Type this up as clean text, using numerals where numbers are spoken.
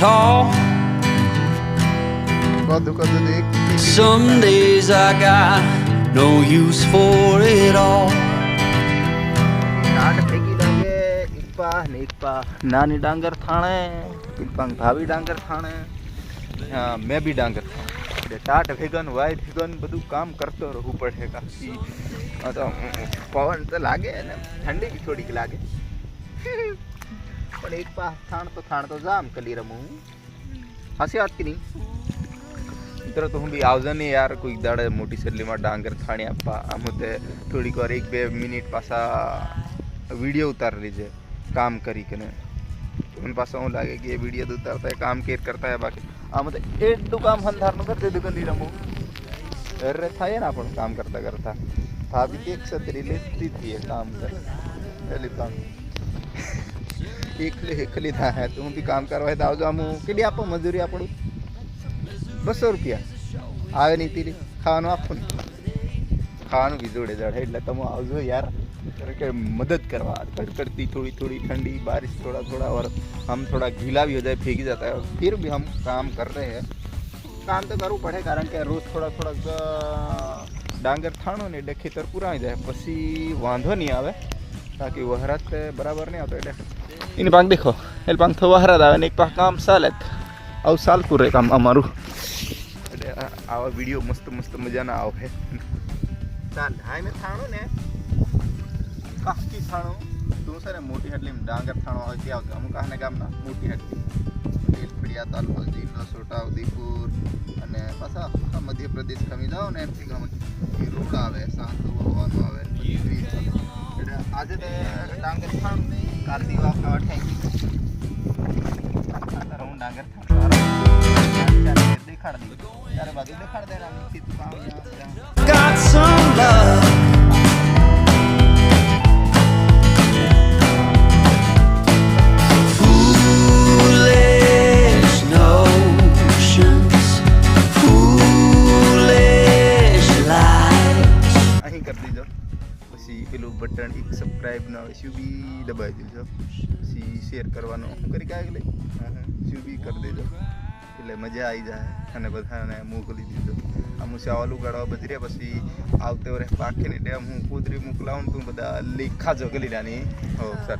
tall. Some days I got no use for it all. नानी डांगर थाणे पिलपांग भाभी डांगर थाणे हाँ मैं भी डांगर थाणे टाट भेगन वाय भेगन बधु काम करतो रहવું પડે કાકી તો પવન તો લાગે ને ઠંડી બી થોડીક લાગે પણ એક પા થાણ તો જામ કલી રમું હાસી વાત કે નહીં मित्र तो हूँ भी आवजे नहीं यार कोई दाड़े मोटी सैली में डांगर थाणी आपा आम ते थोड़ी बार 1-2 मिनिट पासा वीडियो उतार लीजिए काम करी के उन पासा हूँ लगे कि ये वीडियो तो उतारता है काम केर करता है बाकी आम तो एक दो काम हंधार न करते दुकान नहीं रमू अरे था ये ना अपन काम करता करता था भी एक सतरी लेती थी काम कर एकली था है तो हूँ भी काम करवाए तो आवजो आमू के आप मजूरी आप 200 रुपया आवे नहीं तीरी खावा आपको खावा भी जोड़े जड़े એટલે તમે આવજો यार કે मदद करवा कड़कड़ती थोड़ी थोड़ी ठंडी बारिश थोड़ा थोड़ा और हम थोड़ा गीला भी हो जाए भीग जाता है फिर भी हम काम कर रहे हैं काम तो करવું પડે કારણ કે રોજ થોડા થોડા ડાંગર થાણો ને એટલે ખેતર પૂરા જાય પછી વાંધો નહીં આવે બાકી વહરાત બરાબર નહીં આવતો એટલે એને પાક દેખો એટલે પાક તો વહરાત આવે ને એક પાક કામ ચાલે આવું ચાલતું રહે કામ અમારું आवा वीडियो मस्त मस्त मजा ना आवे चाल हाय में थाणो ने काकी थाणो तू सर मोटी हटली में डांगर थाणो आवे क्या होता हम कहने गाम ना मोटी हटली तेलफड़िया तालुका जिल्लो छोटाउदेपुर અને પાછા મધ્ય પ્રદેશ ખમી જાઓ ને એમથી ગામ એ રોડ આવે સાંતો હોવાનો આવે એટલે આજે તે ડાંગર થાણો કાલથી વાફા વઠાઈ આ હું ડાંગર થાણો દેખાડ દે તારે બાજુ દેખાડ દે ના તું કામ Got some love. Foolish notions, foolish lies. અહીં કરી દીજો પછી પેલું બટન એક સબસ્ક્રાઇબ ના હોય શું બી દબાવી દેજો પછી શેર કરવાનો શું કરી કાંઈ લઈ શું બી કરી દેજો એટલે મજા આવી જાય અને બધાને મોકલી દીધો આમ ચાવલ ઉગાડવા બજરે પછી આવતે વર્ષે પાકીને ડેમ હું કૂતરી મોકલાવું તું બધા લેખા જો ગલીલાની હો સર